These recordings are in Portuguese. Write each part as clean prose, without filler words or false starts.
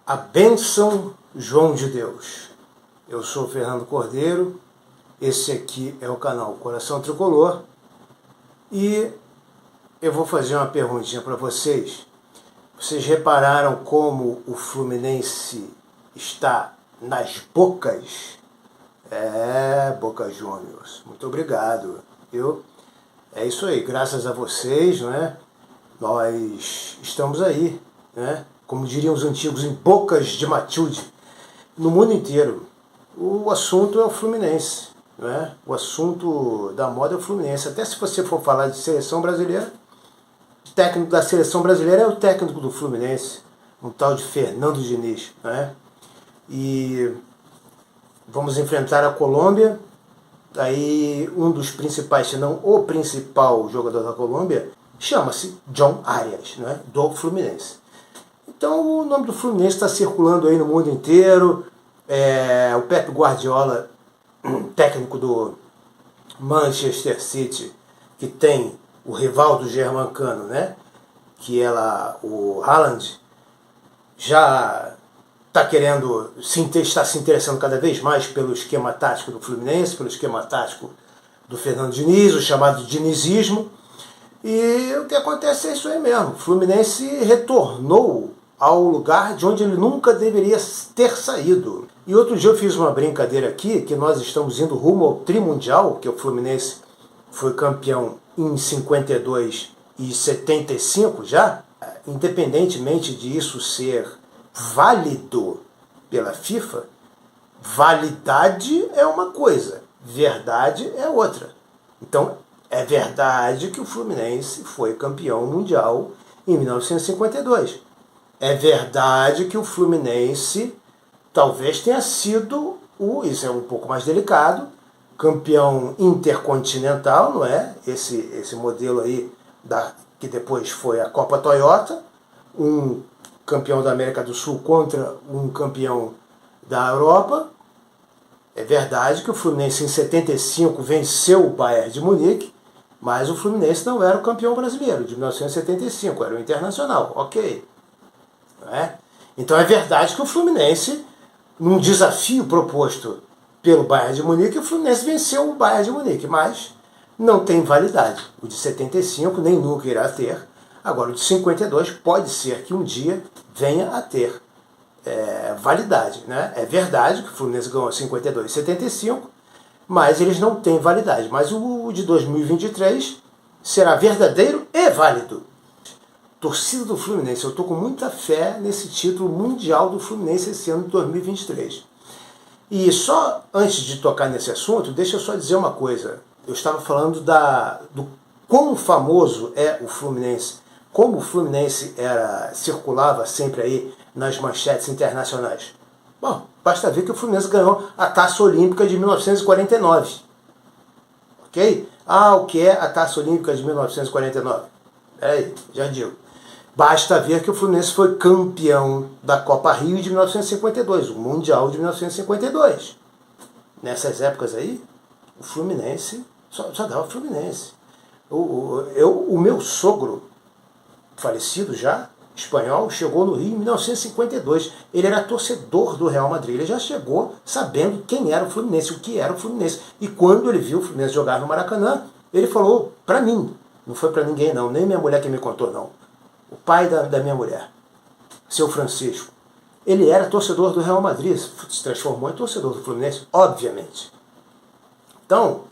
A bênção João de Deus. Eu sou o Fernando Cordeiro, esse aqui é o canal Coração Tricolor e eu vou fazer uma perguntinha para vocês. Vocês repararam como o Fluminense está nas bocas? Boca Juniors. Muito obrigado. É isso aí, graças a vocês, né? Nós estamos aí, né? Como diriam os antigos, em bocas de Matilde, no mundo inteiro. O assunto é o Fluminense, né? O assunto da moda é o Fluminense. Até se você for falar de seleção brasileira, o técnico da seleção brasileira é o técnico do Fluminense, um tal de Fernando Diniz, né? E vamos enfrentar a Colômbia. Aí um dos principais, se não o principal jogador da Colômbia, chama-se John Arias, né? Do Fluminense. Então o nome do Fluminense está circulando aí no mundo inteiro. O Pep Guardiola, técnico do Manchester City, que tem o rival do Germancano, né? Que é lá o Haaland, já está querendo, está se interessando cada vez mais pelo esquema tático do Fluminense, pelo esquema tático do Fernando Diniz, o chamado dinizismo. E o que acontece é isso aí mesmo. O Fluminense retornou ao lugar de onde ele nunca deveria ter saído. E outro dia eu fiz uma brincadeira aqui, que nós estamos indo rumo ao Trimundial, que o Fluminense foi campeão em 52 e 75 já. Independentemente disso ser válido pela FIFA, validade é uma coisa, verdade é outra. Então, é verdade que o Fluminense foi campeão mundial em 1952. É verdade que o Fluminense talvez tenha sido, isso é um pouco mais delicado, campeão intercontinental, não é? Esse modelo aí, que depois foi a Copa Toyota, um campeão da América do Sul contra um campeão da Europa. É verdade que o Fluminense em 75 venceu o Bayern de Munique, mas o Fluminense não era o campeão brasileiro de 1975, era o Internacional, ok. Não é? Então é verdade que o Fluminense, num desafio proposto pelo Bayern de Munique, o Fluminense venceu o Bayern de Munique, mas não tem validade. O de 75 nem nunca irá ter. Agora, o de 52 pode ser que um dia venha a ter validade, né? É verdade que o Fluminense ganhou 52 e 75, mas eles não têm validade. Mas o de 2023 será verdadeiro e válido. Torcida do Fluminense, eu estou com muita fé nesse título mundial do Fluminense esse ano de 2023. E só antes de tocar nesse assunto, deixa eu só dizer uma coisa. Eu estava falando do quão famoso é o Fluminense, como o Fluminense circulava sempre aí nas manchetes internacionais. Bom, basta ver que o Fluminense ganhou a Taça Olímpica de 1949. Ok? O que é a Taça Olímpica de 1949? Peraí, já digo. Basta ver que o Fluminense foi campeão da Copa Rio de 1952, o Mundial de 1952. Nessas épocas aí, o Fluminense só dava Fluminense. O meu sogro, falecido já, espanhol, chegou no Rio em 1952. Ele era torcedor do Real Madrid. Ele já chegou sabendo quem era o Fluminense, o que era o Fluminense. E quando ele viu o Fluminense jogar no Maracanã, ele falou para mim, não foi para ninguém não, nem minha mulher que me contou não. O pai da minha mulher, seu Francisco, ele era torcedor do Real Madrid, se transformou em torcedor do Fluminense, obviamente. Então,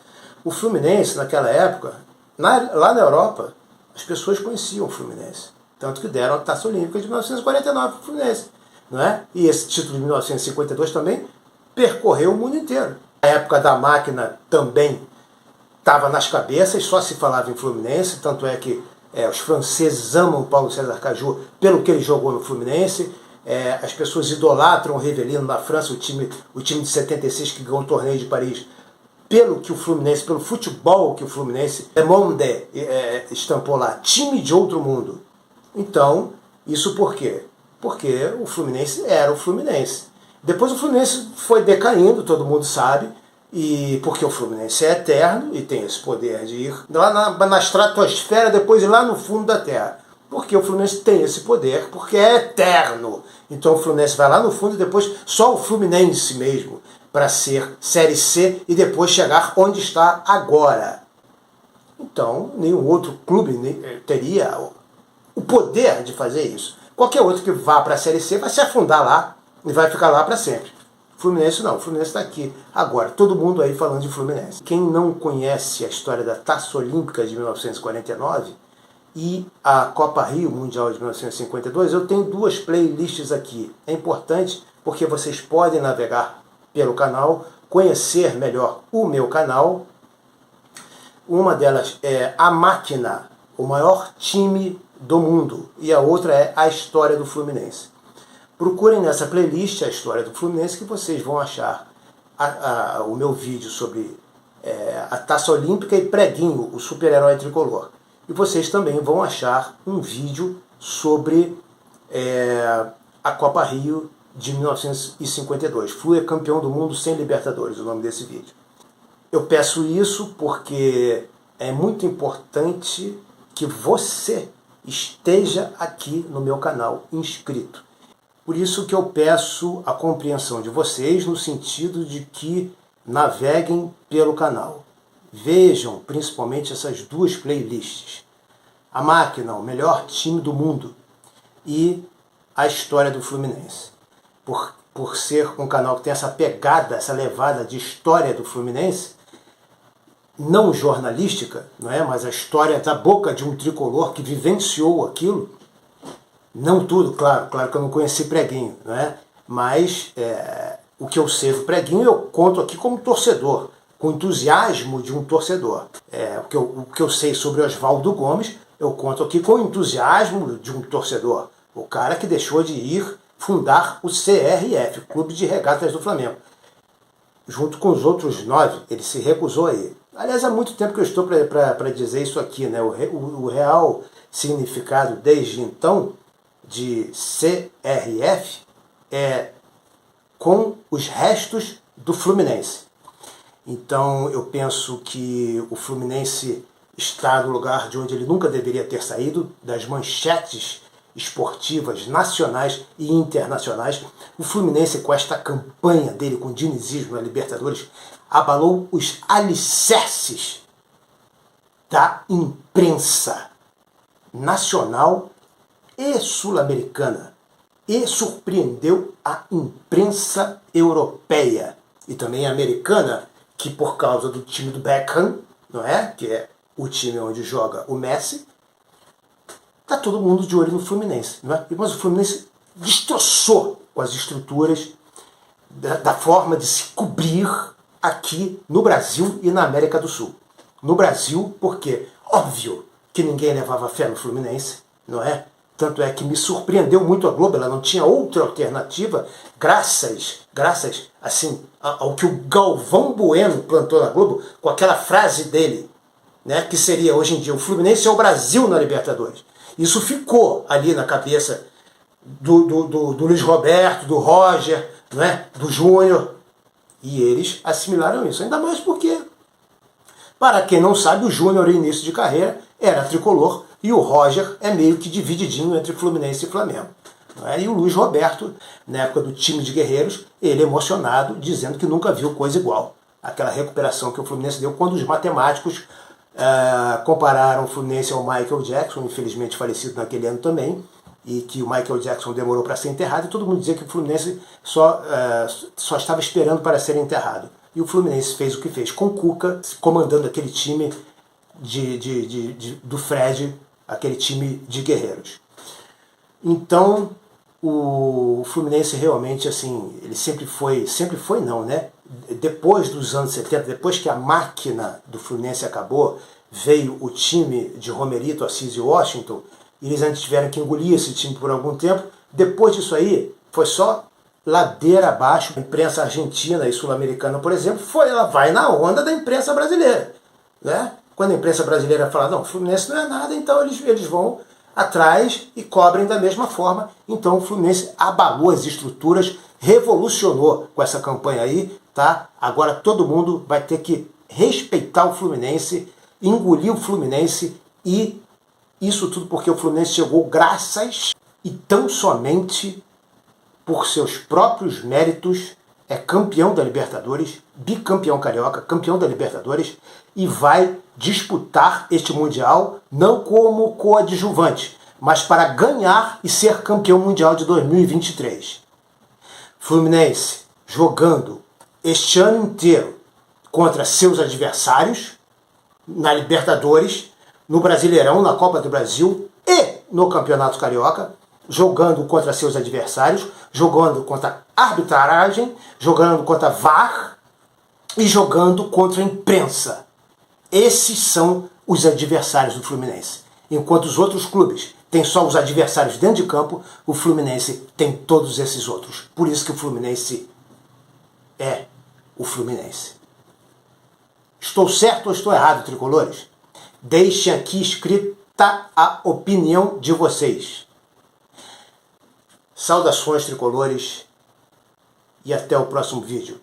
o Fluminense, naquela época, lá na Europa, as pessoas conheciam o Fluminense. Tanto que deram a Taça Olímpica de 1949 para o Fluminense. Não é? E esse título de 1952 também percorreu o mundo inteiro. A época da máquina também estava nas cabeças, só se falava em Fluminense, tanto é que os franceses amam o Paulo César Caju pelo que ele jogou no Fluminense. As pessoas idolatram o Rivelino na França, o time de 76 que ganhou o torneio de Paris, pelo futebol que o Fluminense, Le Monde estampou lá, time de outro mundo. Então, isso por quê? Porque o Fluminense era o Fluminense. Depois o Fluminense foi decaindo, todo mundo sabe, e porque o Fluminense é eterno e tem esse poder de ir lá na estratosfera, depois ir lá no fundo da terra. porque o Fluminense tem esse poder, porque é eterno. Então o Fluminense vai lá no fundo e depois só o Fluminense mesmo para ser Série C e depois chegar onde está agora. Então nenhum outro clube teria o poder de fazer isso. Qualquer outro que vá para a Série C vai se afundar lá e vai ficar lá para sempre. Fluminense não, o Fluminense está aqui. Agora, todo mundo aí falando de Fluminense. Quem não conhece a história da Taça Olímpica de 1949 e a Copa Rio Mundial de 1952, eu tenho duas playlists aqui. É importante porque vocês podem navegar pelo canal, conhecer melhor o meu canal. Uma delas é A Máquina, o maior time do mundo, e a outra é A História do Fluminense. Procurem nessa playlist a história do Fluminense que vocês vão achar o meu vídeo sobre a Taça Olímpica e Preguinho, o super-herói tricolor. E vocês também vão achar um vídeo sobre a Copa Rio de 1952. Flu é campeão do mundo sem Libertadores, o nome desse vídeo. Eu peço isso porque é muito importante que você esteja aqui no meu canal inscrito. Por isso que eu peço a compreensão de vocês no sentido de que naveguem pelo canal. Vejam principalmente essas duas playlists. A Máquina, o melhor time do mundo, e a História do Fluminense. Por ser um canal que tem essa pegada, essa levada de história do Fluminense, não jornalística, não é? Mas a história da boca de um tricolor que vivenciou aquilo. Não tudo, claro que eu não conheci Preguinho, não é? Mas o que eu sei do Preguinho eu conto aqui como torcedor, com entusiasmo de um torcedor. O que eu sei sobre Oswaldo Gomes eu conto aqui com entusiasmo de um torcedor. O cara que deixou de ir fundar o CRF, Clube de Regatas do Flamengo. Junto com os outros 9, ele se recusou a ir. Aliás, há muito tempo que eu estou para dizer isso aqui, né? O real significado desde então de CRF é com os restos do Fluminense. Então eu penso que o Fluminense está no lugar de onde ele nunca deveria ter saído, das manchetes esportivas nacionais e internacionais. O Fluminense, com esta campanha dele com o dinizismo na Libertadores, abalou os alicerces da imprensa nacional e sul-americana e surpreendeu a imprensa europeia e também a americana, que por causa do time do Beckham, não é? Que é o time onde joga o Messi, tá todo mundo de olho no Fluminense, não é? Mas o Fluminense destroçou com as estruturas da forma de se cobrir aqui no Brasil e na América do Sul. No Brasil, porque óbvio que ninguém levava fé no Fluminense, não é? Tanto é que me surpreendeu muito a Globo, ela não tinha outra alternativa, graças assim, ao que o Galvão Bueno plantou na Globo, com aquela frase dele, né, que seria hoje em dia: o Fluminense é o Brasil na Libertadores. Isso ficou ali na cabeça do Luiz Roberto, do Roger, né, do Júnior, e eles assimilaram isso. Ainda mais porque, para quem não sabe, o Júnior, no início de carreira, era tricolor, e o Roger é meio que divididinho entre Fluminense e Flamengo. E o Luiz Roberto, na época do time de guerreiros, ele emocionado, dizendo que nunca viu coisa igual. Aquela recuperação que o Fluminense deu quando os matemáticos compararam o Fluminense ao Michael Jackson, infelizmente falecido naquele ano também, e que o Michael Jackson demorou para ser enterrado, e todo mundo dizia que o Fluminense só estava esperando para ser enterrado. E o Fluminense fez o que fez, com o Cuca comandando aquele time do Fred, aquele time de guerreiros. Então, o Fluminense realmente, assim, ele sempre foi não, né? Depois dos anos 70, depois que a máquina do Fluminense acabou, veio o time de Romerito, Assis e Washington, e eles antes tiveram que engolir esse time por algum tempo. Depois disso aí, foi só ladeira abaixo. A imprensa argentina e sul-americana, por exemplo, ela vai na onda da imprensa brasileira, né? Quando a imprensa brasileira fala, não, o Fluminense não é nada, então eles vão atrás e cobrem da mesma forma. Então o Fluminense abalou as estruturas, revolucionou com essa campanha aí, tá? Agora todo mundo vai ter que respeitar o Fluminense, engolir o Fluminense e Isso tudo porque o Fluminense chegou graças e tão somente por seus próprios méritos, é campeão da Libertadores, bicampeão carioca, campeão da Libertadores, e vai disputar este Mundial não como coadjuvante, mas para ganhar e ser campeão mundial de 2023. Fluminense jogando este ano inteiro contra seus adversários na Libertadores, no Brasileirão, na Copa do Brasil e no Campeonato Carioca, jogando contra seus adversários, jogando contra arbitragem, jogando contra VAR e jogando contra a imprensa. Esses são os adversários do Fluminense. Enquanto os outros clubes têm só os adversários dentro de campo, o Fluminense tem todos esses outros. Por isso que o Fluminense é o Fluminense. Estou certo ou estou errado, tricolores? Deixem aqui escrita a opinião de vocês. Saudações, tricolores, e até o próximo vídeo.